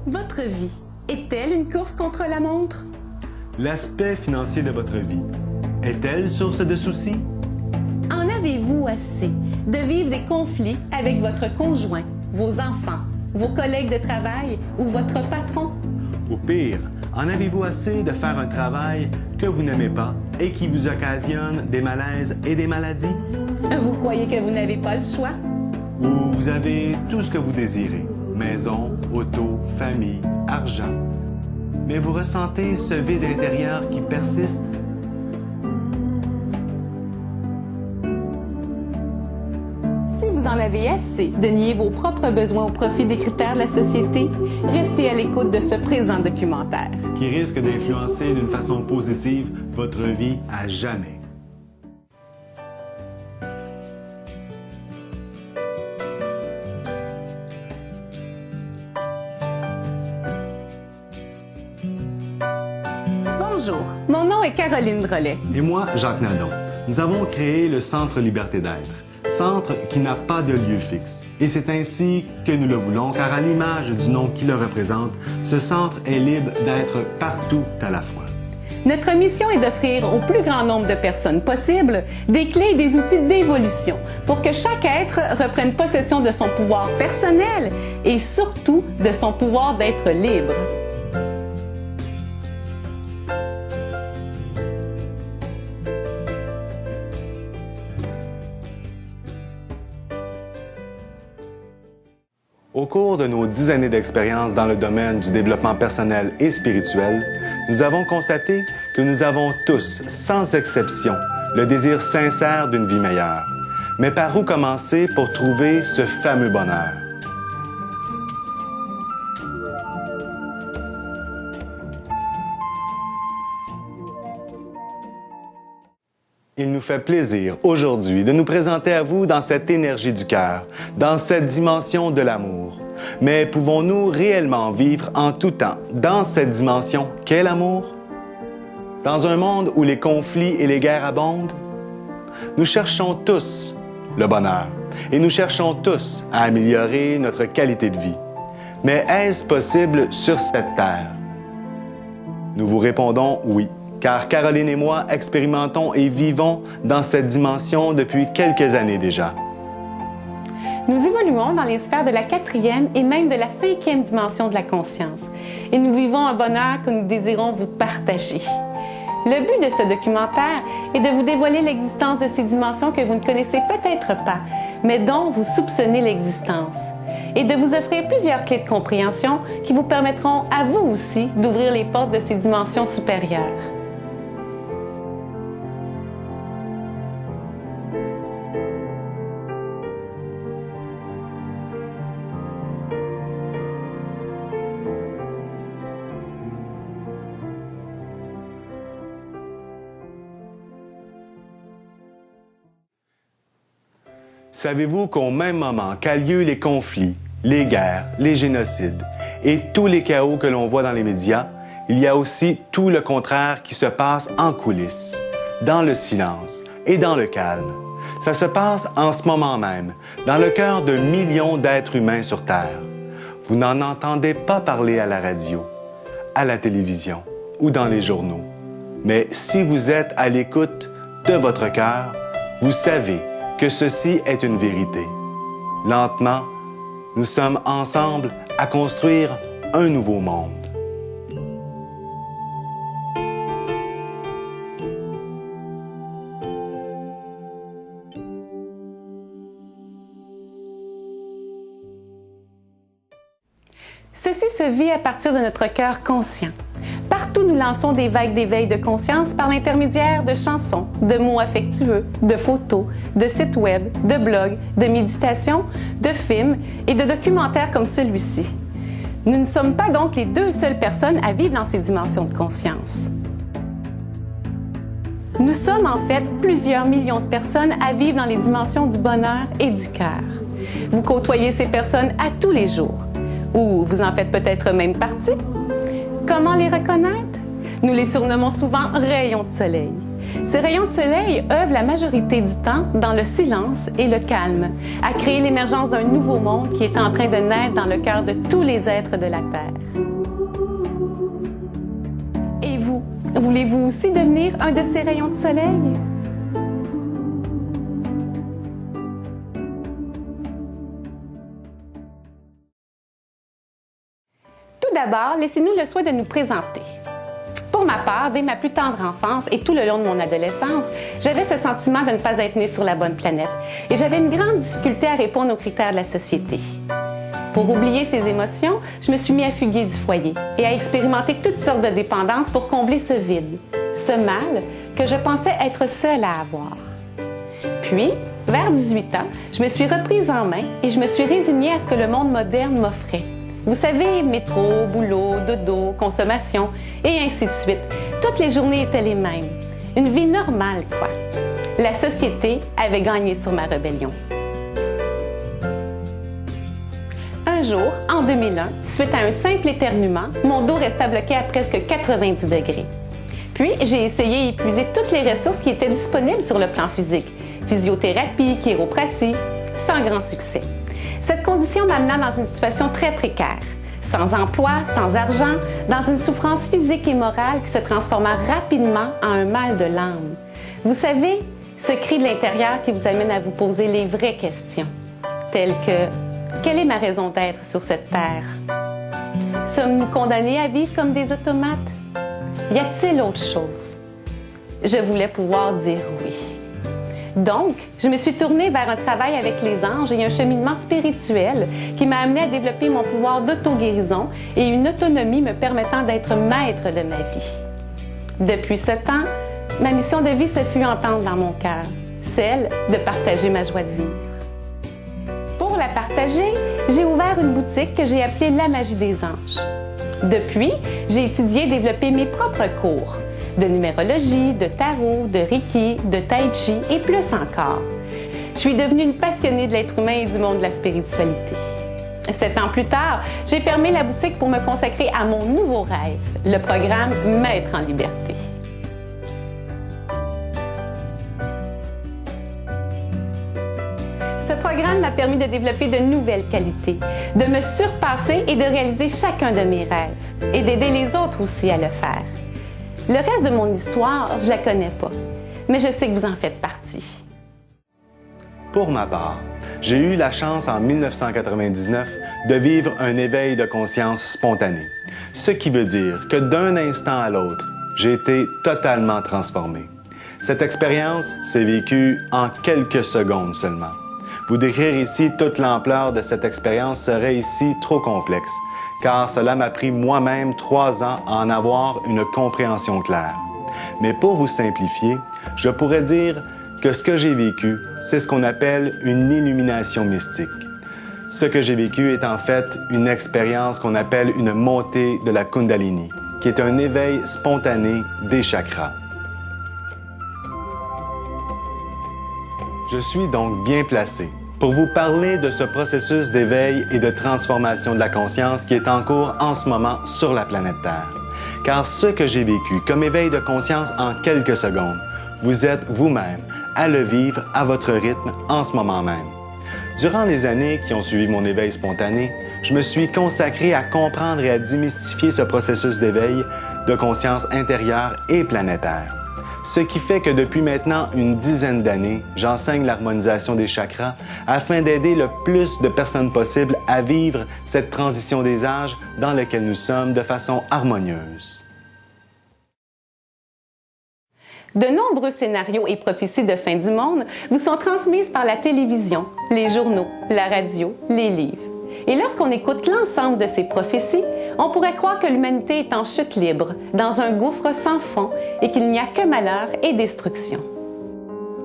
Votre vie est-elle une course contre la montre? L'aspect financier de votre vie est-elle source de soucis? En avez-vous assez de vivre des conflits avec votre conjoint, vos enfants, vos collègues de travail ou votre patron? Au pire, en avez-vous assez de faire un travail que vous n'aimez pas et qui vous occasionne des malaises et des maladies? Vous croyez que vous n'avez pas le choix? Ou vous avez tout ce que vous désirez, maison, auto, famille, argent, mais vous ressentez ce vide intérieur qui persiste? Si vous en avez assez de nier vos propres besoins au profit des critères de la société, restez à l'écoute de ce présent documentaire. Qui risque d'influencer d'une façon positive votre vie à jamais. Bonjour, mon nom est Caroline Drolet. Et moi, Jacques Nadon. Nous avons créé le Centre Liberté d'être, centre qui n'a pas de lieu fixe. Et c'est ainsi que nous le voulons, car à l'image du nom qui le représente, ce centre est libre d'être partout à la fois. Notre mission est d'offrir au plus grand nombre de personnes possible des clés et des outils d'évolution pour que chaque être reprenne possession de son pouvoir personnel et surtout de son pouvoir d'être libre. Au cours de nos 10 années d'expérience dans le domaine du développement personnel et spirituel, nous avons constaté que nous avons tous, sans exception, le désir sincère d'une vie meilleure. Mais par où commencer pour trouver ce fameux bonheur? Il nous fait plaisir aujourd'hui de nous présenter à vous dans cette énergie du cœur, dans cette dimension de l'amour. Mais pouvons-nous réellement vivre en tout temps dans cette dimension qu'est l'amour? Dans un monde où les conflits et les guerres abondent, nous cherchons tous le bonheur et nous cherchons tous à améliorer notre qualité de vie. Mais est-ce possible sur cette terre? Nous vous répondons oui. Car Caroline et moi expérimentons et vivons dans cette dimension depuis quelques années déjà. Nous évoluons dans les sphères de la 4e et même de la 5e dimension de la conscience. Et nous vivons un bonheur que nous désirons vous partager. Le but de ce documentaire est de vous dévoiler l'existence de ces dimensions que vous ne connaissez peut-être pas, mais dont vous soupçonnez l'existence. Et de vous offrir plusieurs clés de compréhension qui vous permettront à vous aussi d'ouvrir les portes de ces dimensions supérieures. Savez-vous qu'au même moment qu'a lieu les conflits, les guerres, les génocides et tous les chaos que l'on voit dans les médias, il y a aussi tout le contraire qui se passe en coulisses, dans le silence et dans le calme. Ça se passe en ce moment même, dans le cœur de millions d'êtres humains sur Terre. Vous n'en entendez pas parler à la radio, à la télévision ou dans les journaux. Mais si vous êtes à l'écoute de votre cœur, vous savez que ceci est une vérité. Lentement, nous sommes ensemble à construire un nouveau monde. se vit à partir de notre cœur conscient. Partout, nous lançons des vagues d'éveil de conscience par l'intermédiaire de chansons, de mots affectueux, de photos, de sites web, de blogs, de méditations, de films et de documentaires comme celui-ci. Nous ne sommes pas donc les deux seules personnes à vivre dans ces dimensions de conscience. Nous sommes en fait plusieurs millions de personnes à vivre dans les dimensions du bonheur et du cœur. Vous côtoyez ces personnes à tous les jours, ou vous en faites peut-être même partie. Comment les reconnaître? Nous les surnommons souvent rayons de soleil. Ces rayons de soleil œuvrent la majorité du temps dans le silence et le calme, à créer l'émergence d'un nouveau monde qui est en train de naître dans le cœur de tous les êtres de la Terre. Et vous, voulez-vous aussi devenir un de ces rayons de soleil? Tout d'abord, laissez-nous le soin de nous présenter. Pour ma part, dès ma plus tendre enfance et tout le long de mon adolescence, j'avais ce sentiment de ne pas être née sur la bonne planète et j'avais une grande difficulté à répondre aux critères de la société. Pour oublier ces émotions, je me suis mis à fuguer du foyer et à expérimenter toutes sortes de dépendances pour combler ce vide, ce mal que je pensais être seule à avoir. Puis, vers 18 ans, je me suis reprise en main et je me suis résignée à ce que le monde moderne m'offrait. Vous savez, métro, boulot, dodo, consommation, et ainsi de suite. Toutes les journées étaient les mêmes. Une vie normale, quoi. La société avait gagné sur ma rébellion. Un jour, en 2001, suite à un simple éternuement, mon dos resta bloqué à presque 90 degrés. Puis, j'ai essayé d'épuiser toutes les ressources qui étaient disponibles sur le plan physique. Physiothérapie, chiropratie, sans grand succès. Cette condition m'amena dans une situation très précaire, sans emploi, sans argent, dans une souffrance physique et morale qui se transforma rapidement en un mal de l'âme. Vous savez, ce cri de l'intérieur qui vous amène à vous poser les vraies questions, telles que « Quelle est ma raison d'être sur cette terre? Sommes-nous condamnés à vivre comme des automates? Y a-t-il autre chose? » Je voulais pouvoir dire oui. Donc, je me suis tournée vers un travail avec les anges et un cheminement spirituel qui m'a amené à développer mon pouvoir d'auto-guérison et une autonomie me permettant d'être maître de ma vie. Depuis ce temps, ma mission de vie se fut entendre dans mon cœur, celle de partager ma joie de vivre. Pour la partager, j'ai ouvert une boutique que j'ai appelée La Magie des Anges. Depuis, j'ai étudié et développé mes propres cours de numérologie, de tarot, de reiki, de tai chi et plus encore. Je suis devenue une passionnée de l'être humain et du monde de la spiritualité. 7 ans plus tard, j'ai fermé la boutique pour me consacrer à mon nouveau rêve, le programme Maître en liberté. Ce programme m'a permis de développer de nouvelles qualités, de me surpasser et de réaliser chacun de mes rêves et d'aider les autres aussi à le faire. Le reste de mon histoire, je ne la connais pas, mais je sais que vous en faites partie. Pour ma part, j'ai eu la chance en 1999 de vivre un éveil de conscience spontané, ce qui veut dire que d'un instant à l'autre, j'ai été totalement transformé. Cette expérience s'est vécue en quelques secondes seulement. Vous décrire ici toute l'ampleur de cette expérience serait ici trop complexe, car cela m'a pris moi-même 3 ans à en avoir une compréhension claire. Mais pour vous simplifier, je pourrais dire que ce que j'ai vécu, c'est ce qu'on appelle une illumination mystique. Ce que j'ai vécu est en fait une expérience qu'on appelle une montée de la Kundalini, qui est un éveil spontané des chakras. Je suis donc bien placé pour vous parler de ce processus d'éveil et de transformation de la conscience qui est en cours en ce moment sur la planète Terre. Car ce que j'ai vécu comme éveil de conscience en quelques secondes, vous êtes vous-même à le vivre à votre rythme en ce moment même. Durant les années qui ont suivi mon éveil spontané, je me suis consacré à comprendre et à démystifier ce processus d'éveil de conscience intérieure et planétaire. Ce qui fait que depuis maintenant une dizaine d'années, j'enseigne l'harmonisation des chakras afin d'aider le plus de personnes possible à vivre cette transition des âges dans laquelle nous sommes de façon harmonieuse. De nombreux scénarios et prophéties de fin du monde vous sont transmises par la télévision, les journaux, la radio, les livres. Et lorsqu'on écoute l'ensemble de ces prophéties, on pourrait croire que l'humanité est en chute libre, dans un gouffre sans fond, et qu'il n'y a que malheur et destruction.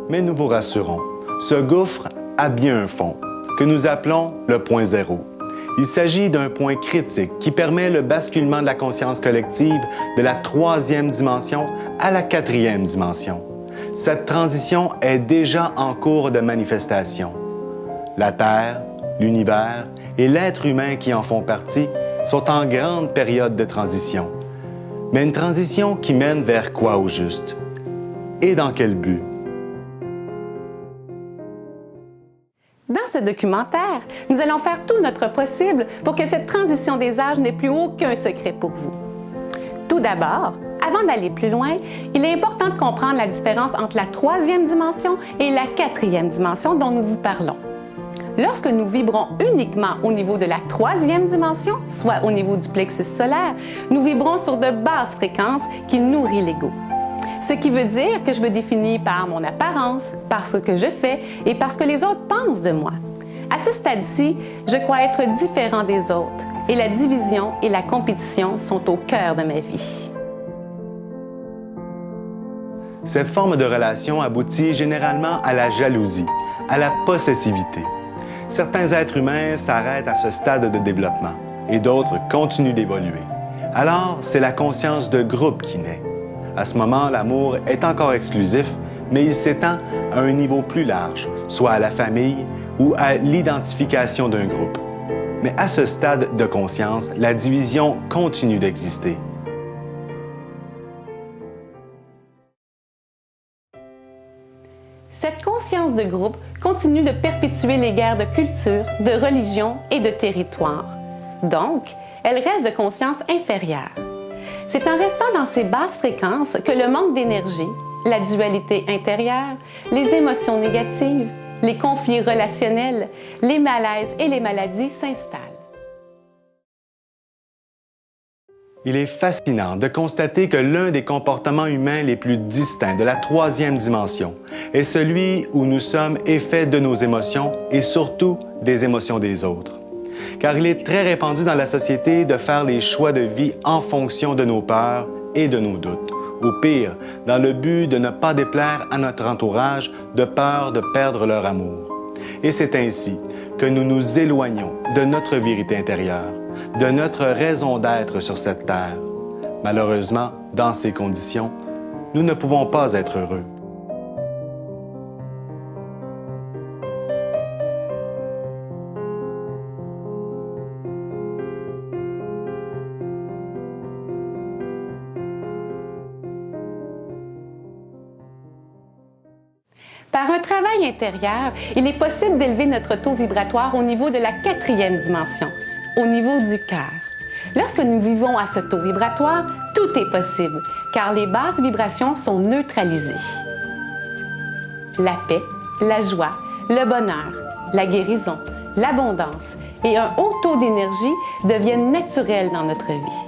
Mais nous vous rassurons, ce gouffre a bien un fond, que nous appelons le point zéro. Il s'agit d'un point critique qui permet le basculement de la conscience collective de la 3e dimension à la 4e dimension. Cette transition est déjà en cours de manifestation. La Terre, l'univers et l'être humain qui en font partie sont en grande période de transition. Mais une transition qui mène vers quoi au juste? Et dans quel but? Dans ce documentaire, nous allons faire tout notre possible pour que cette transition des âges n'ait plus aucun secret pour vous. Tout d'abord, avant d'aller plus loin, il est important de comprendre la différence entre la 3e dimension et la 4e dimension dont nous vous parlons. Lorsque nous vibrons uniquement au niveau de la 3e dimension, soit au niveau du plexus solaire, nous vibrons sur de basses fréquences qui nourrissent l'ego. Ce qui veut dire que je me définis par mon apparence, par ce que je fais et par ce que les autres pensent de moi. À ce stade-ci, je crois être différent des autres et la division et la compétition sont au cœur de ma vie. Cette forme de relation aboutit généralement à la jalousie, à la possessivité. Certains êtres humains s'arrêtent à ce stade de développement et d'autres continuent d'évoluer. Alors, c'est la conscience de groupe qui naît. À ce moment, l'amour est encore exclusif, mais il s'étend à un niveau plus large, soit à la famille ou à l'identification d'un groupe. Mais à ce stade de conscience, la division continue d'exister. Cette conscience de groupe continue de perpétuer les guerres de culture, de religion et de territoire. Donc, elle reste de conscience inférieure. C'est en restant dans ces basses fréquences que le manque d'énergie, la dualité intérieure, les émotions négatives, les conflits relationnels, les malaises et les maladies s'installent. Il est fascinant de constater que l'un des comportements humains les plus distincts de la 3e dimension est celui où nous sommes effets de nos émotions et surtout des émotions des autres. Car il est très répandu dans la société de faire les choix de vie en fonction de nos peurs et de nos doutes. Au pire, dans le but de ne pas déplaire à notre entourage de peur de perdre leur amour. Et c'est ainsi que nous nous éloignons de notre vérité intérieure, de notre raison d'être sur cette terre. Malheureusement, dans ces conditions, nous ne pouvons pas être heureux. Par un travail intérieur, il est possible d'élever notre taux vibratoire au niveau de la 4e dimension, au niveau du cœur. Lorsque nous vivons à ce taux vibratoire, tout est possible, car les basses vibrations sont neutralisées. La paix, la joie, le bonheur, la guérison, l'abondance et un haut taux d'énergie deviennent naturels dans notre vie.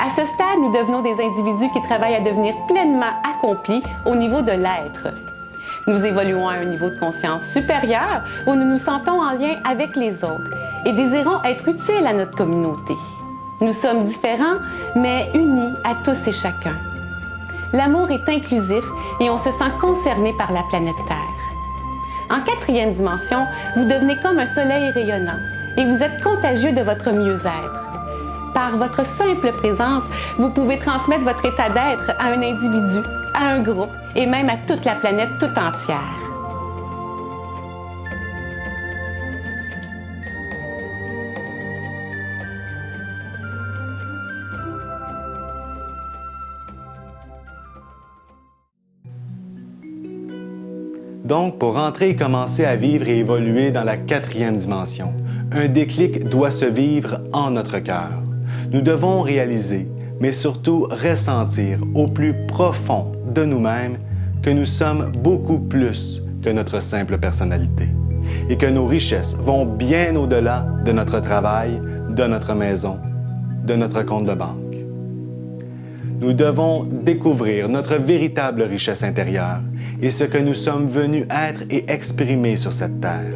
À ce stade, nous devenons des individus qui travaillent à devenir pleinement accomplis au niveau de l'être. Nous évoluons à un niveau de conscience supérieur où nous nous sentons en lien avec les autres et désirons être utiles à notre communauté. Nous sommes différents, mais unis à tous et chacun. L'amour est inclusif et on se sent concerné par la planète Terre. En 4e dimension, vous devenez comme un soleil rayonnant et vous êtes contagieux de votre mieux-être. Par votre simple présence, vous pouvez transmettre votre état d'être à un individu, à un groupe et même à toute la planète tout entière. Donc, pour entrer et commencer à vivre et évoluer dans la 4e dimension, un déclic doit se vivre en notre cœur. Nous devons réaliser, mais surtout ressentir au plus profond de nous-mêmes que nous sommes beaucoup plus que notre simple personnalité et que nos richesses vont bien au-delà de notre travail, de notre maison, de notre compte de banque. Nous devons découvrir notre véritable richesse intérieure et ce que nous sommes venus être et exprimer sur cette terre.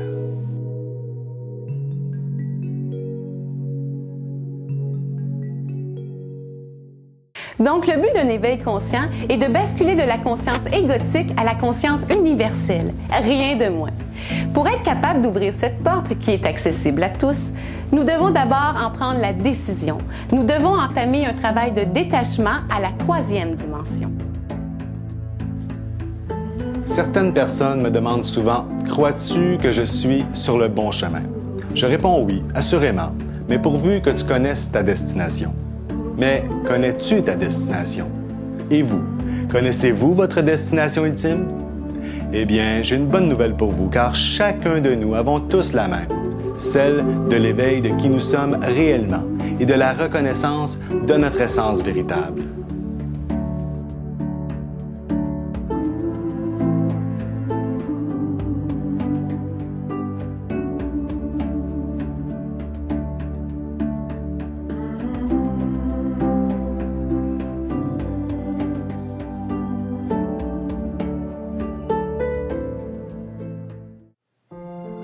Donc, le but d'un éveil conscient est de basculer de la conscience égotique à la conscience universelle. Rien de moins. Pour être capable d'ouvrir cette porte qui est accessible à tous, nous devons d'abord en prendre la décision. Nous devons entamer un travail de détachement à la 3e dimension. Certaines personnes me demandent souvent « Crois-tu que je suis sur le bon chemin? » Je réponds oui, assurément, mais pourvu que tu connaisses ta destination. Mais connais-tu ta destination? Et vous, connaissez-vous votre destination ultime? Eh bien, j'ai une bonne nouvelle pour vous, car chacun de nous avons tous la même, celle de l'éveil de qui nous sommes réellement et de la reconnaissance de notre essence véritable.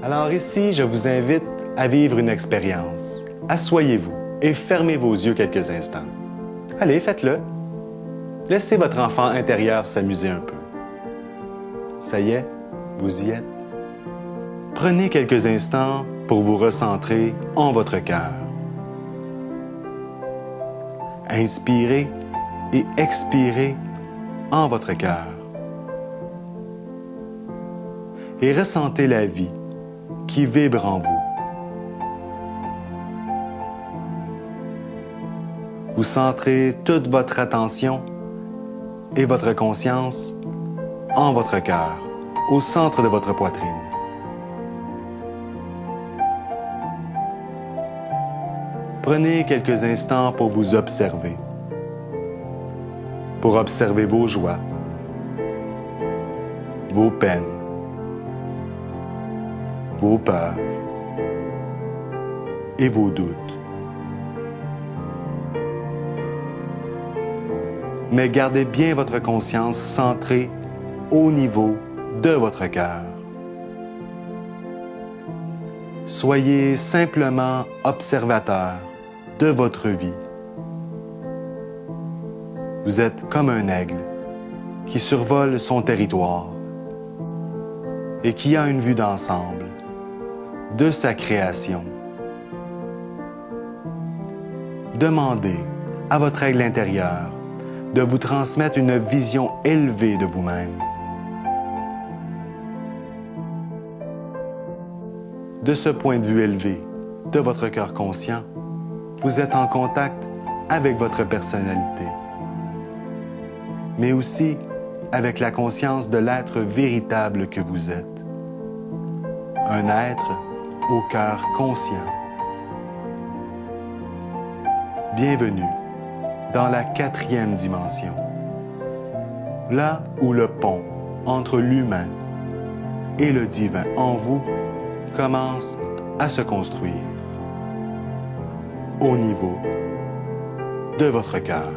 Alors ici, je vous invite à vivre une expérience. Asseyez-vous et fermez vos yeux quelques instants. Allez, faites-le. Laissez votre enfant intérieur s'amuser un peu. Ça y est, vous y êtes. Prenez quelques instants pour vous recentrer en votre cœur. Inspirez et expirez en votre cœur. Et ressentez la vie qui vibre en vous. Vous centrez toute votre attention et votre conscience en votre cœur, au centre de votre poitrine. Prenez quelques instants pour vous observer, pour observer vos joies, vos peines, vos peurs et vos doutes. Mais gardez bien votre conscience centrée au niveau de votre cœur. Soyez simplement observateur de votre vie. Vous êtes comme un aigle qui survole son territoire et qui a une vue d'ensemble de sa création. Demandez à votre aigle intérieur de vous transmettre une vision élevée de vous-même. De ce point de vue élevé de votre cœur conscient, vous êtes en contact avec votre personnalité, mais aussi avec la conscience de l'être véritable que vous êtes. Un être au cœur conscient. Bienvenue dans la 4e dimension, là où le pont entre l'humain et le divin en vous commence à se construire, au niveau de votre cœur.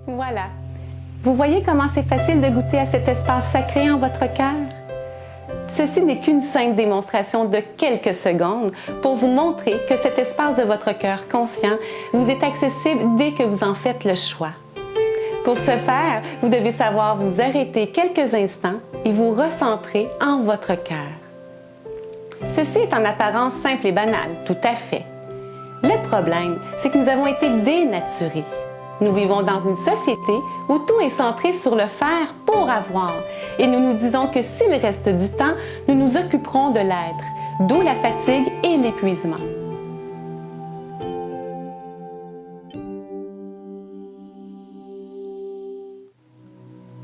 Voilà. Vous voyez comment c'est facile de goûter à cet espace sacré en votre cœur? Ceci n'est qu'une simple démonstration de quelques secondes pour vous montrer que cet espace de votre cœur conscient vous est accessible dès que vous en faites le choix. Pour ce faire, vous devez savoir vous arrêter quelques instants et vous recentrer en votre cœur. Ceci est en apparence simple et banal, tout à fait. Le problème, c'est que nous avons été dénaturés. Nous vivons dans une société où tout est centré sur le faire pour avoir et nous nous disons que s'il reste du temps, nous nous occuperons de l'être, d'où la fatigue et l'épuisement.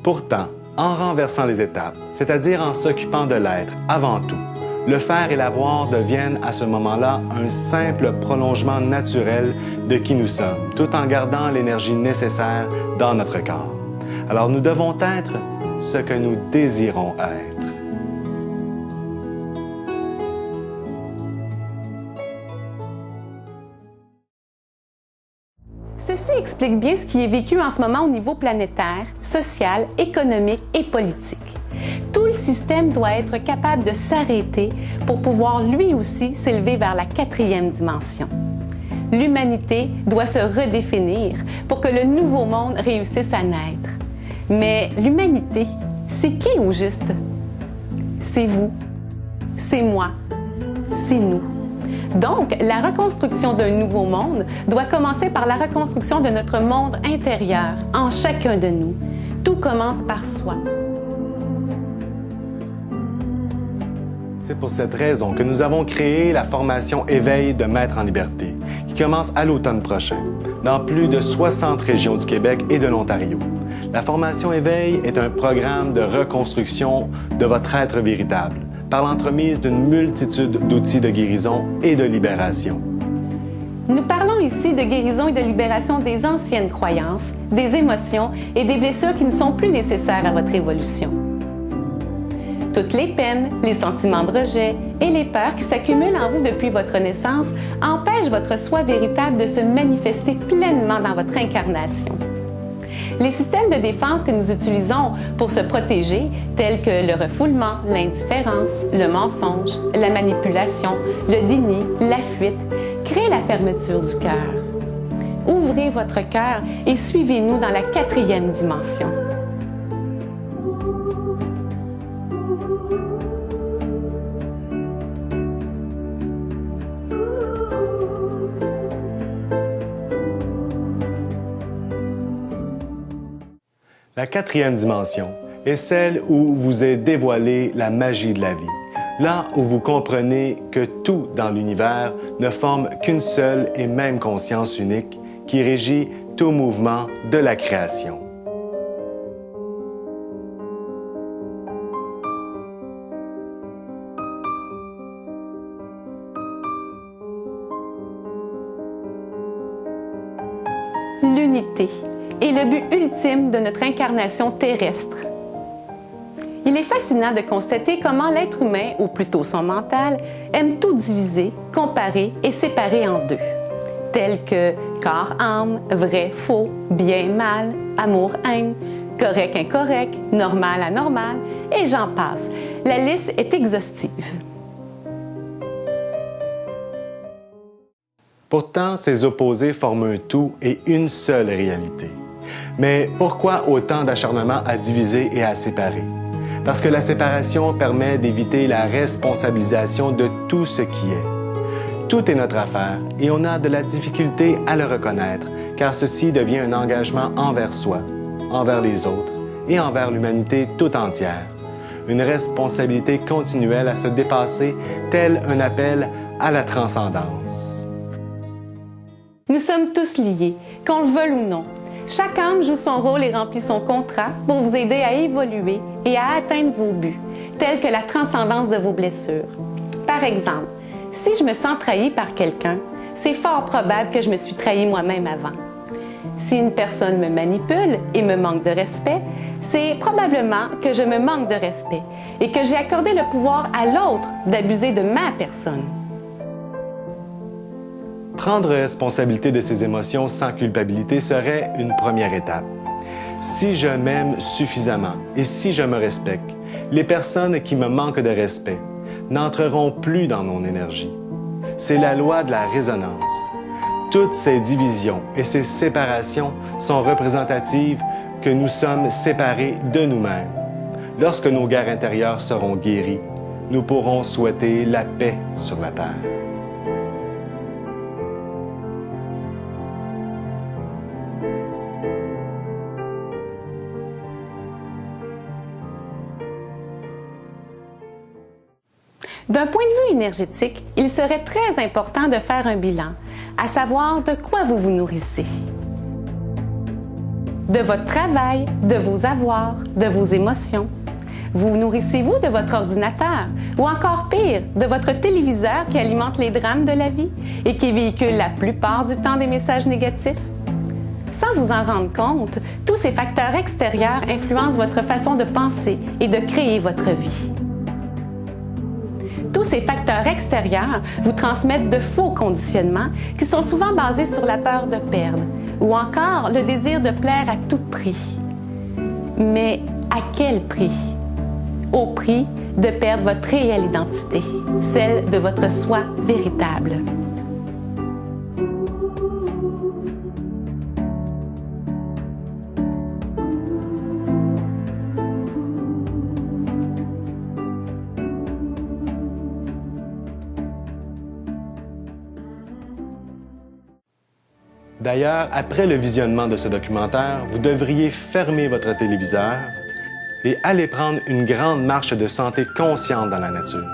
Pourtant, en renversant les étapes, c'est-à-dire en s'occupant de l'être avant tout, le faire et l'avoir deviennent à ce moment-là un simple prolongement naturel de qui nous sommes, tout en gardant l'énergie nécessaire dans notre corps. Alors nous devons être ce que nous désirons être. Ceci explique bien ce qui est vécu en ce moment au niveau planétaire, social, économique et politique. Tout le système doit être capable de s'arrêter pour pouvoir lui aussi s'élever vers la 4e dimension. L'humanité doit se redéfinir pour que le nouveau monde réussisse à naître. Mais l'humanité, c'est qui au juste? C'est vous, c'est moi, c'est nous. Donc, la reconstruction d'un nouveau monde doit commencer par la reconstruction de notre monde intérieur, en chacun de nous. Tout commence par soi. C'est pour cette raison que nous avons créé la formation Éveil de Maître en Liberté, qui commence à l'automne prochain, dans plus de 60 régions du Québec et de l'Ontario. La formation Éveil est un programme de reconstruction de votre être véritable, par l'entremise d'une multitude d'outils de guérison et de libération. Nous parlons ici de guérison et de libération des anciennes croyances, des émotions et des blessures qui ne sont plus nécessaires à votre évolution. Toutes les peines, les sentiments de rejet et les peurs qui s'accumulent en vous depuis votre naissance empêchent votre soi véritable de se manifester pleinement dans votre incarnation. Les systèmes de défense que nous utilisons pour se protéger, tels que le refoulement, l'indifférence, le mensonge, la manipulation, le déni, la fuite, créent la fermeture du cœur. Ouvrez votre cœur et suivez-nous dans la 4e dimension. La 4e dimension est celle où vous est dévoilée la magie de la vie, là où vous comprenez que tout dans l'univers ne forme qu'une seule et même conscience unique qui régit tout mouvement de la création. L'unité est le but ultime de notre incarnation terrestre. Il est fascinant de constater comment l'être humain, ou plutôt son mental, aime tout diviser, comparer et séparer en deux, tels que corps-âme, vrai, faux, bien, mal, amour-haine, correct-incorrect, normal-anormal, et j'en passe. La liste est exhaustive. Pourtant, ces opposés forment un tout et une seule réalité. Mais pourquoi autant d'acharnement à diviser et à séparer? Parce que la séparation permet d'éviter la responsabilisation de tout ce qui est. Tout est notre affaire et on a de la difficulté à le reconnaître, car ceci devient un engagement envers soi, envers les autres et envers l'humanité tout entière. Une responsabilité continuelle à se dépasser, tel un appel à la transcendance. Nous sommes tous liés, qu'on le veuille ou non. Chaque âme joue son rôle et remplit son contrat pour vous aider à évoluer et à atteindre vos buts, tels que la transcendance de vos blessures. Par exemple, si je me sens trahi par quelqu'un, c'est fort probable que je me suis trahi moi-même avant. Si une personne me manipule et me manque de respect, c'est probablement que je me manque de respect et que j'ai accordé le pouvoir à l'autre d'abuser de ma personne. Prendre responsabilité de ses émotions sans culpabilité serait une première étape. Si je m'aime suffisamment et si je me respecte, les personnes qui me manquent de respect n'entreront plus dans mon énergie. C'est la loi de la résonance. Toutes ces divisions et ces séparations sont représentatives que nous sommes séparés de nous-mêmes. Lorsque nos guerres intérieures seront guéries, nous pourrons souhaiter la paix sur la terre. D'un point de vue énergétique, il serait très important de faire un bilan, à savoir de quoi vous vous nourrissez. De votre travail, de vos avoirs, de vos émotions. Vous nourrissez-vous de votre ordinateur ou encore pire, de votre téléviseur qui alimente les drames de la vie et qui véhicule la plupart du temps des messages négatifs? Sans vous en rendre compte, tous ces facteurs extérieurs influencent votre façon de penser et de créer votre vie. Tous ces facteurs extérieurs vous transmettent de faux conditionnements qui sont souvent basés sur la peur de perdre ou encore le désir de plaire à tout prix. Mais à quel prix? Au prix de perdre votre réelle identité, celle de votre soi véritable. D'ailleurs, après le visionnement de ce documentaire, vous devriez fermer votre téléviseur et aller prendre une grande marche de santé consciente dans la nature.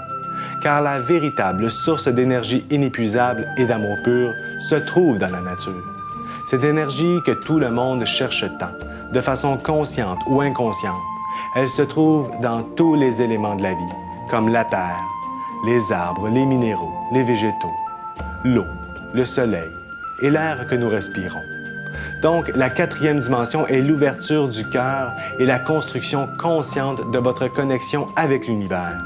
Car la véritable source d'énergie inépuisable et d'amour pur se trouve dans la nature. Cette énergie que tout le monde cherche tant, de façon consciente ou inconsciente, elle se trouve dans tous les éléments de la vie, comme la terre, les arbres, les minéraux, les végétaux, l'eau, le soleil et l'air que nous respirons. Donc, la quatrième dimension est l'ouverture du cœur et la construction consciente de votre connexion avec l'univers.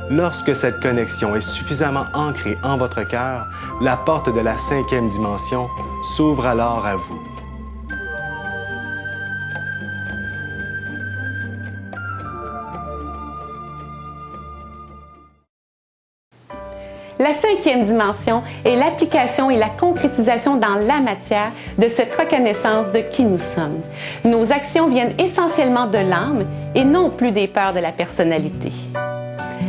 Lorsque cette connexion est suffisamment ancrée en votre cœur, la porte de la cinquième dimension s'ouvre alors à vous. La cinquième dimension est l'application et la concrétisation dans la matière de cette reconnaissance de qui nous sommes. Nos actions viennent essentiellement de l'âme et non plus des peurs de la personnalité.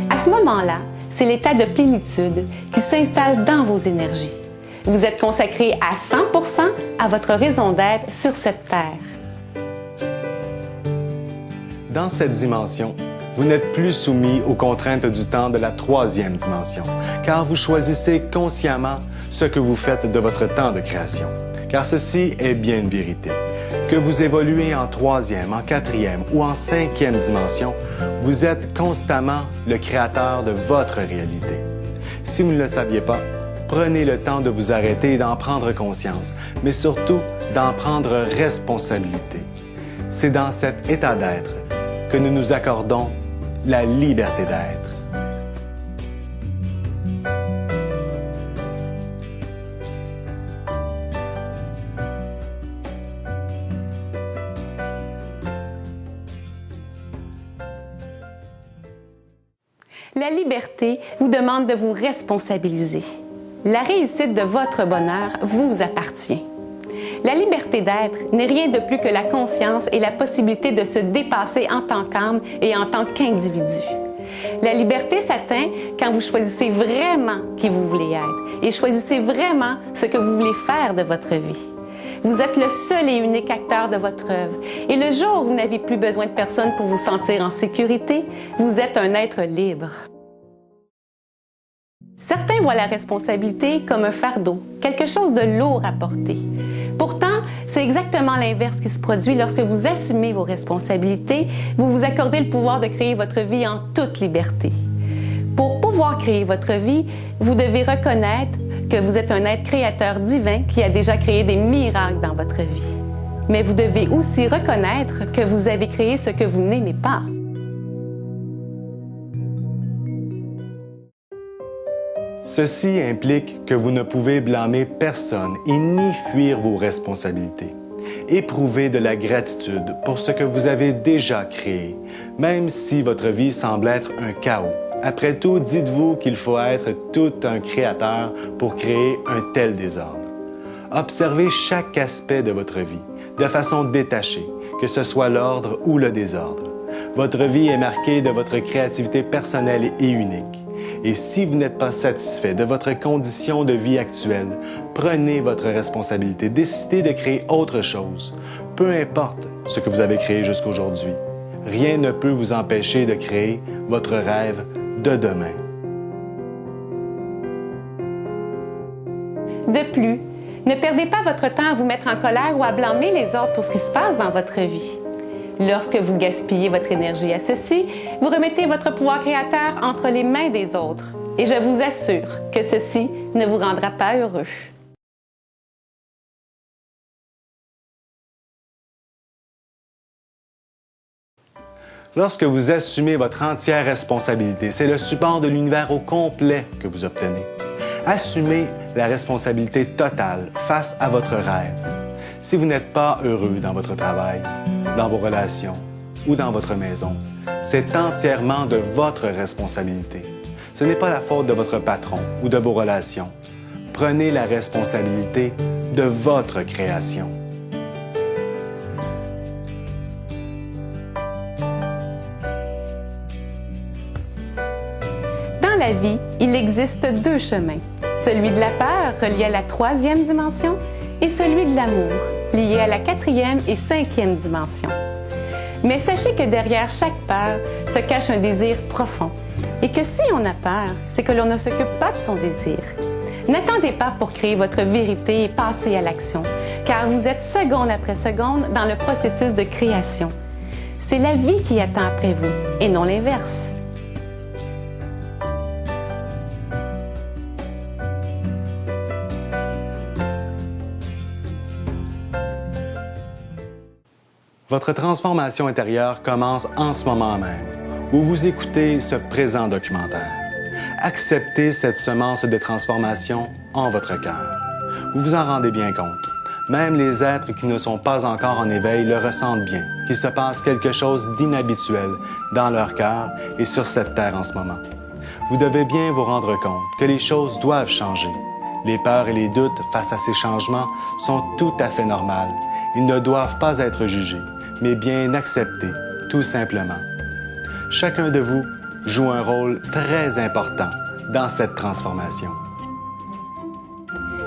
À ce moment-là, c'est l'état de plénitude qui s'installe dans vos énergies. Vous êtes consacré à 100% à votre raison d'être sur cette terre. Dans cette dimension, vous n'êtes plus soumis aux contraintes du temps de la troisième dimension, car vous choisissez consciemment ce que vous faites de votre temps de création. Car ceci est bien une vérité. Que vous évoluez en troisième, en quatrième ou en cinquième dimension, vous êtes constamment le créateur de votre réalité. Si vous ne le saviez pas, prenez le temps de vous arrêter et d'en prendre conscience, mais surtout d'en prendre responsabilité. C'est dans cet état d'être que nous nous accordons la liberté d'être. La liberté vous demande de vous responsabiliser. La réussite de votre bonheur vous appartient. La liberté d'être n'est rien de plus que la conscience et la possibilité de se dépasser en tant qu'âme et en tant qu'individu. La liberté s'atteint quand vous choisissez vraiment qui vous voulez être et choisissez vraiment ce que vous voulez faire de votre vie. Vous êtes le seul et unique acteur de votre œuvre. Et le jour où vous n'avez plus besoin de personne pour vous sentir en sécurité, vous êtes un être libre. Certains voient la responsabilité comme un fardeau, quelque chose de lourd à porter. Pourtant, c'est exactement l'inverse qui se produit lorsque vous assumez vos responsabilités, vous vous accordez le pouvoir de créer votre vie en toute liberté. Pour pouvoir créer votre vie, vous devez reconnaître que vous êtes un être créateur divin qui a déjà créé des miracles dans votre vie. Mais vous devez aussi reconnaître que vous avez créé ce que vous n'aimez pas. Ceci implique que vous ne pouvez blâmer personne et ni fuir vos responsabilités. Éprouvez de la gratitude pour ce que vous avez déjà créé, même si votre vie semble être un chaos. Après tout, dites-vous qu'il faut être tout un créateur pour créer un tel désordre. Observez chaque aspect de votre vie de façon détachée, que ce soit l'ordre ou le désordre. Votre vie est marquée de votre créativité personnelle et unique. Et si vous n'êtes pas satisfait de votre condition de vie actuelle, prenez votre responsabilité, décidez de créer autre chose. Peu importe ce que vous avez créé jusqu'aujourd'hui, rien ne peut vous empêcher de créer votre rêve de demain. De plus, ne perdez pas votre temps à vous mettre en colère ou à blâmer les autres pour ce qui se passe dans votre vie. Lorsque vous gaspillez votre énergie à ceci, vous remettez votre pouvoir créateur entre les mains des autres. Et je vous assure que ceci ne vous rendra pas heureux. Lorsque vous assumez votre entière responsabilité, c'est le support de l'univers au complet que vous obtenez. Assumez la responsabilité totale face à votre rêve. Si vous n'êtes pas heureux dans votre travail, dans vos relations ou dans votre maison, c'est entièrement de votre responsabilité. Ce n'est pas la faute de votre patron ou de vos relations. Prenez la responsabilité de votre création. Dans la vie, il existe deux chemins. Celui de la peur, relié à la troisième dimension, et celui de l'amour, lié à la quatrième et cinquième dimension. Mais sachez que derrière chaque peur se cache un désir profond, et que si on a peur, c'est que l'on ne s'occupe pas de son désir. N'attendez pas pour créer votre vérité et passer à l'action, car vous êtes seconde après seconde dans le processus de création. C'est la vie qui attend après vous, et non l'inverse. Votre transformation intérieure commence en ce moment même, où vous écoutez ce présent documentaire. Acceptez cette semence de transformation en votre cœur. Vous vous en rendez bien compte. Même les êtres qui ne sont pas encore en éveil le ressentent bien, qu'il se passe quelque chose d'inhabituel dans leur cœur et sur cette terre en ce moment. Vous devez bien vous rendre compte que les choses doivent changer. Les peurs et les doutes face à ces changements sont tout à fait normales. Ils ne doivent pas être jugés, mais bien acceptés, tout simplement. Chacun de vous joue un rôle très important dans cette transformation.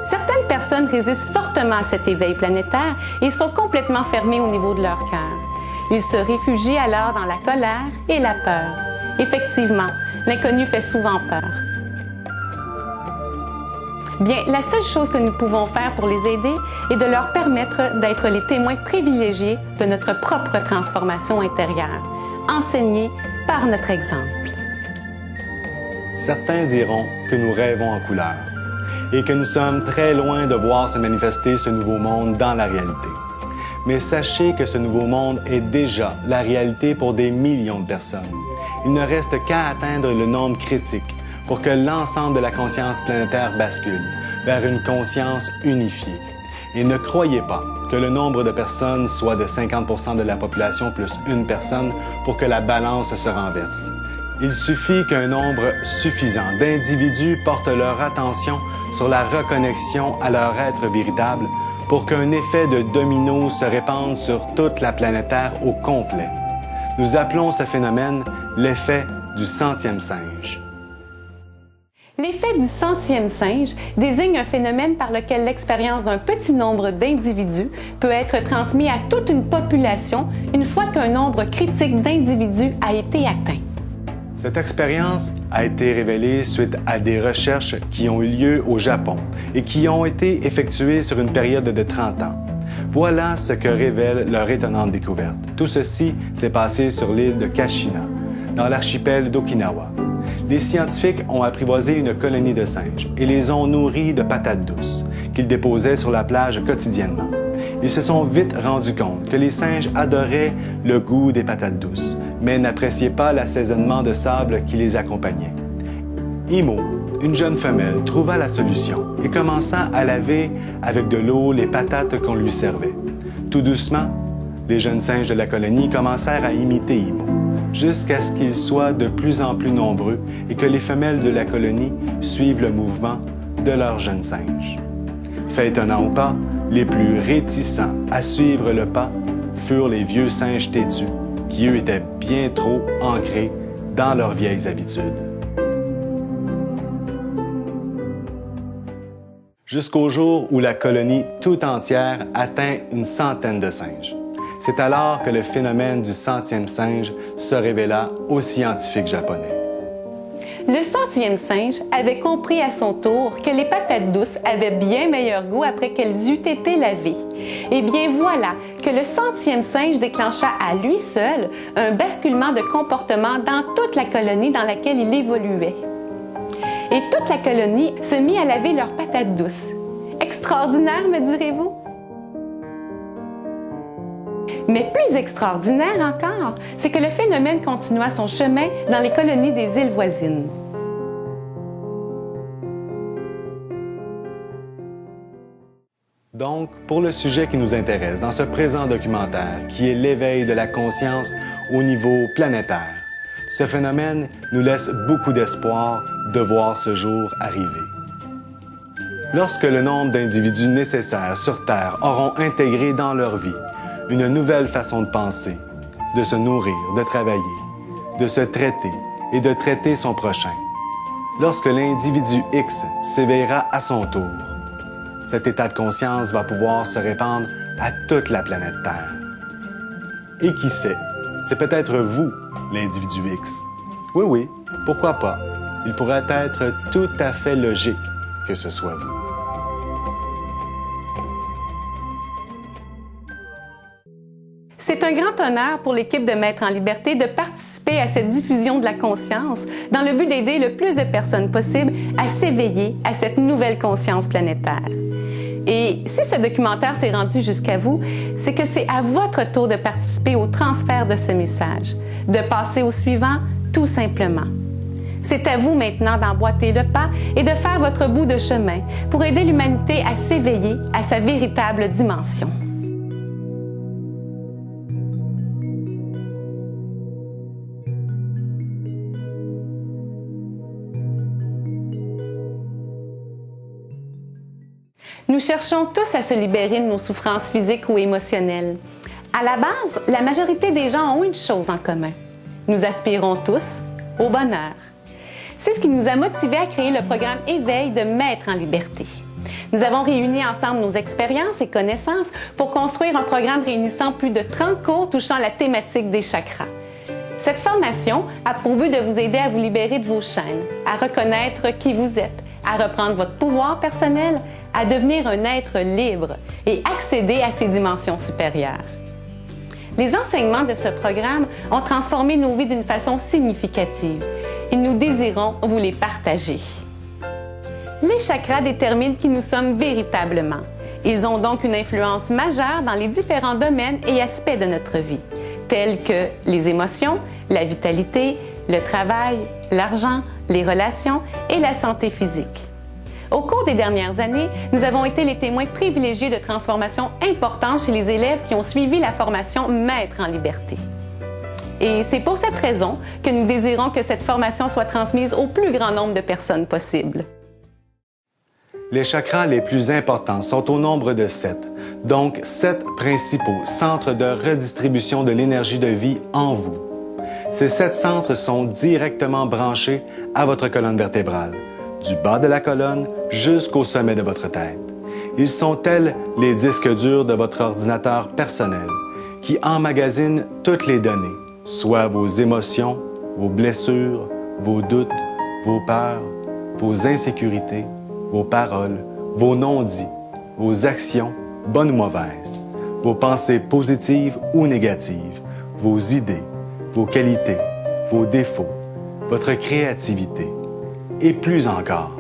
Certaines personnes résistent fortement à cet éveil planétaire et sont complètement fermées au niveau de leur cœur. Ils se réfugient alors dans la colère et la peur. Effectivement, l'inconnu fait souvent peur. Bien, la seule chose que nous pouvons faire pour les aider est de leur permettre d'être les témoins privilégiés de notre propre transformation intérieure, enseignés par notre exemple. Certains diront que nous rêvons en couleur et que nous sommes très loin de voir se manifester ce nouveau monde dans la réalité. Mais sachez que ce nouveau monde est déjà la réalité pour des millions de personnes. Il ne reste qu'à atteindre le nombre critique pour que l'ensemble de la conscience planétaire bascule vers une conscience unifiée. Et ne croyez pas que le nombre de personnes soit de 50% de la population plus une personne pour que la balance se renverse. Il suffit qu'un nombre suffisant d'individus portent leur attention sur la reconnexion à leur être véritable pour qu'un effet de domino se répande sur toute la planète Terre au complet. Nous appelons ce phénomène l'effet du centième singe. L'effet du centième singe désigne un phénomène par lequel l'expérience d'un petit nombre d'individus peut être transmise à toute une population une fois qu'un nombre critique d'individus a été atteint. Cette expérience a été révélée suite à des recherches qui ont eu lieu au Japon et qui ont été effectuées sur une période de 30 ans. Voilà ce que révèle leur étonnante découverte. Tout ceci s'est passé sur l'île de Kashina, dans l'archipel d'Okinawa. Les scientifiques ont apprivoisé une colonie de singes et les ont nourris de patates douces qu'ils déposaient sur la plage quotidiennement. Ils se sont vite rendus compte que les singes adoraient le goût des patates douces, mais n'appréciaient pas l'assaisonnement de sable qui les accompagnait. Imo, une jeune femelle, trouva la solution et commença à laver avec de l'eau les patates qu'on lui servait. Tout doucement, les jeunes singes de la colonie commencèrent à imiter Imo, jusqu'à ce qu'ils soient de plus en plus nombreux et que les femelles de la colonie suivent le mouvement de leurs jeunes singes. Fait étonnant ou pas, les plus réticents à suivre le pas furent les vieux singes têtus, qui eux étaient bien trop ancrés dans leurs vieilles habitudes. Jusqu'au jour où la colonie tout entière atteint une centaine de singes. C'est alors que le phénomène du centième singe se révéla aux scientifiques japonais. Le centième singe avait compris à son tour que les patates douces avaient bien meilleur goût après qu'elles euent été lavées. Et bien voilà que le centième singe déclencha à lui seul un basculement de comportement dans toute la colonie dans laquelle il évoluait. Et toute la colonie se mit à laver leurs patates douces. Extraordinaire, me direz-vous? Mais plus extraordinaire encore, c'est que le phénomène continua son chemin dans les colonies des îles voisines. Donc, pour le sujet qui nous intéresse dans ce présent documentaire, qui est l'éveil de la conscience au niveau planétaire, ce phénomène nous laisse beaucoup d'espoir de voir ce jour arriver. Lorsque le nombre d'individus nécessaires sur Terre auront intégré dans leur vie une nouvelle façon de penser, de se nourrir, de travailler, de se traiter et de traiter son prochain, lorsque l'individu X s'éveillera à son tour, cet état de conscience va pouvoir se répandre à toute la planète Terre. Et qui sait, c'est peut-être vous, l'individu X. Oui, oui, pourquoi pas? Il pourrait être tout à fait logique que ce soit vous. C'est un grand honneur pour l'équipe de Maîtres en Liberté de participer à cette diffusion de la conscience dans le but d'aider le plus de personnes possible à s'éveiller à cette nouvelle conscience planétaire. Et si ce documentaire s'est rendu jusqu'à vous, c'est que c'est à votre tour de participer au transfert de ce message, de passer au suivant tout simplement. C'est à vous maintenant d'emboîter le pas et de faire votre bout de chemin pour aider l'humanité à s'éveiller à sa véritable dimension. Nous cherchons tous à se libérer de nos souffrances physiques ou émotionnelles. À la base, la majorité des gens ont une chose en commun. Nous aspirons tous au bonheur. C'est ce qui nous a motivés à créer le programme Éveil de Maîtres en Liberté. Nous avons réuni ensemble nos expériences et connaissances pour construire un programme réunissant plus de 30 cours touchant la thématique des chakras. Cette formation a pour but de vous aider à vous libérer de vos chaînes, à reconnaître qui vous êtes, à reprendre votre pouvoir personnel, à devenir un être libre et accéder à ces dimensions supérieures. Les enseignements de ce programme ont transformé nos vies d'une façon significative et nous désirons vous les partager. Les chakras déterminent qui nous sommes véritablement. Ils ont donc une influence majeure dans les différents domaines et aspects de notre vie, tels que les émotions, la vitalité, le travail, l'argent, les relations et la santé physique. Au cours des dernières années, nous avons été les témoins privilégiés de transformations importantes chez les élèves qui ont suivi la formation Maîtres en Liberté. Et c'est pour cette raison que nous désirons que cette formation soit transmise au plus grand nombre de personnes possible. Les chakras les plus importants sont au nombre de 7, donc 7 principaux centres de redistribution de l'énergie de vie en vous. Ces 7 centres sont directement branchés à votre colonne vertébrale, du bas de la colonne jusqu'au sommet de votre tête. Ils sont tels les disques durs de votre ordinateur personnel qui emmagasinent toutes les données, soit vos émotions, vos blessures, vos doutes, vos peurs, vos insécurités, vos paroles, vos non-dits, vos actions, bonnes ou mauvaises, vos pensées positives ou négatives, vos idées, vos qualités, vos défauts, votre créativité, et plus encore.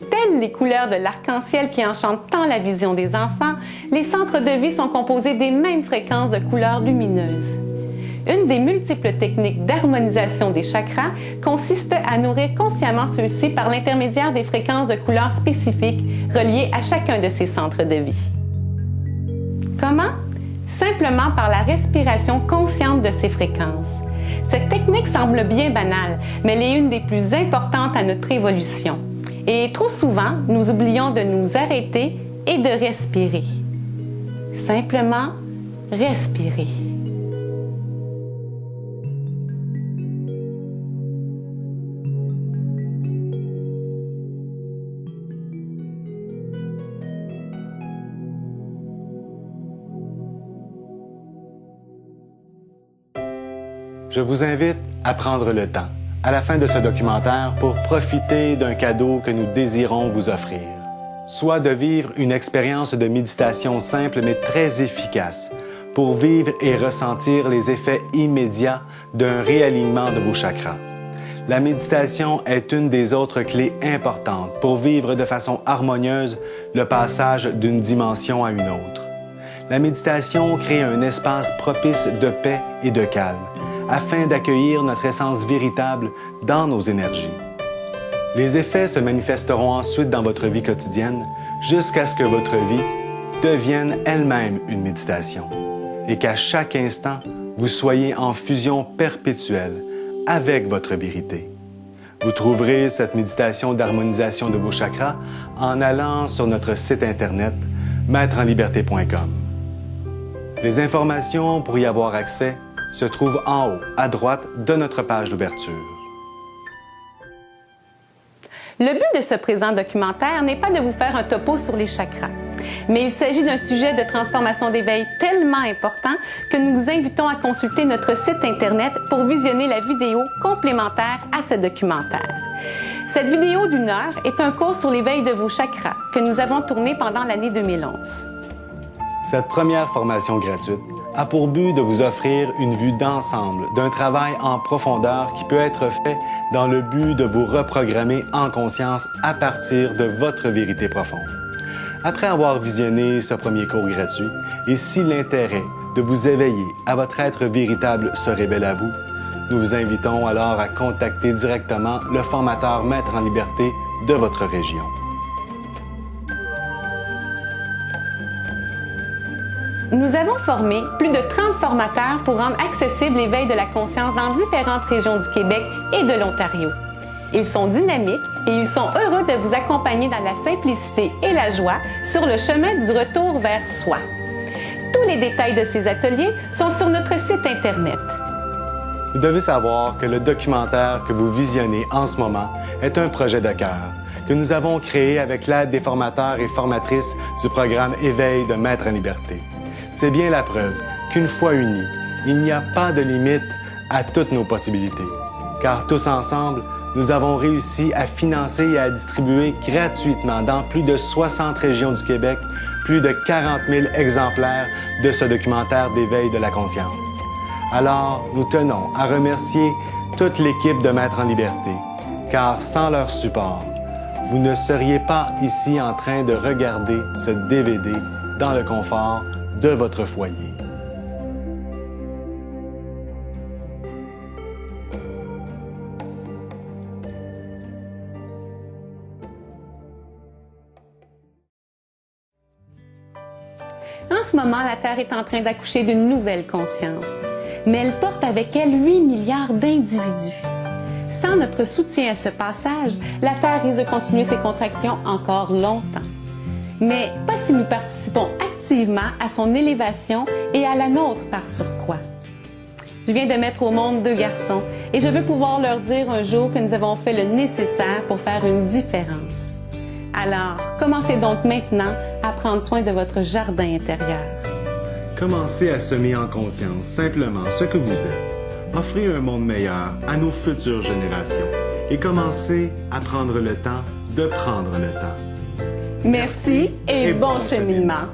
Telles les couleurs de l'arc-en-ciel qui enchantent tant la vision des enfants, les centres de vie sont composés des mêmes fréquences de couleurs lumineuses. Une des multiples techniques d'harmonisation des chakras consiste à nourrir consciemment ceux-ci par l'intermédiaire des fréquences de couleurs spécifiques reliées à chacun de ces centres de vie. Comment? Simplement par la respiration consciente de ces fréquences. Cette technique semble bien banale, mais elle est une des plus importantes à notre évolution. Et trop souvent, nous oublions de nous arrêter et de respirer. Simplement respirer. Je vous invite à prendre le temps, à la fin de ce documentaire, pour profiter d'un cadeau que nous désirons vous offrir. Soit de vivre une expérience de méditation simple mais très efficace pour vivre et ressentir les effets immédiats d'un réalignement de vos chakras. La méditation est une des autres clés importantes pour vivre de façon harmonieuse le passage d'une dimension à une autre. La méditation crée un espace propice de paix et de calme, afin d'accueillir notre essence véritable dans nos énergies. Les effets se manifesteront ensuite dans votre vie quotidienne jusqu'à ce que votre vie devienne elle-même une méditation et qu'à chaque instant, vous soyez en fusion perpétuelle avec votre vérité. Vous trouverez cette méditation d'harmonisation de vos chakras en allant sur notre site internet maîtreenliberté.com. Les informations pour y avoir accès se trouvent en haut à droite de notre page d'ouverture. Le but de ce présent documentaire n'est pas de vous faire un topo sur les chakras, mais il s'agit d'un sujet de transformation d'éveil tellement important que nous vous invitons à consulter notre site Internet pour visionner la vidéo complémentaire à ce documentaire. Cette vidéo d'1 heure est un cours sur l'éveil de vos chakras que nous avons tourné pendant l'année 2011. Cette première formation gratuite a pour but de vous offrir une vue d'ensemble d'un travail en profondeur qui peut être fait dans le but de vous reprogrammer en conscience à partir de votre vérité profonde. Après avoir visionné ce premier cours gratuit, et si l'intérêt de vous éveiller à votre être véritable se révèle à vous, nous vous invitons alors à contacter directement le formateur Maître en Liberté de votre région. Nous avons formé plus de 30 formateurs pour rendre accessible l'éveil de la conscience dans différentes régions du Québec et de l'Ontario. Ils sont dynamiques et ils sont heureux de vous accompagner dans la simplicité et la joie sur le chemin du retour vers soi. Tous les détails de ces ateliers sont sur notre site Internet. Vous devez savoir que le documentaire que vous visionnez en ce moment est un projet de cœur que nous avons créé avec l'aide des formateurs et formatrices du programme Éveil de Maître en Liberté. C'est bien la preuve qu'une fois unis, il n'y a pas de limite à toutes nos possibilités, car tous ensemble, nous avons réussi à financer et à distribuer gratuitement dans plus de 60 régions du Québec plus de 40 000 exemplaires de ce documentaire d'éveil de la conscience. Alors, nous tenons à remercier toute l'équipe de Maître en Liberté, car sans leur support, vous ne seriez pas ici en train de regarder ce DVD dans le confort de votre foyer. En ce moment, la Terre est en train d'accoucher d'une nouvelle conscience, mais elle porte avec elle 8 milliards d'individus. Sans notre soutien à ce passage, la Terre risque de continuer ses contractions encore longtemps. Mais pas si nous participons activement à son élévation et à la nôtre par surcroît. Je viens de mettre au monde 2 garçons et je veux pouvoir leur dire un jour que nous avons fait le nécessaire pour faire une différence. Alors, commencez donc maintenant à prendre soin de votre jardin intérieur. Commencez à semer en conscience simplement ce que vous êtes. Offrez un monde meilleur à nos futures générations et commencez à prendre le temps de prendre le temps. Merci et bon cheminement.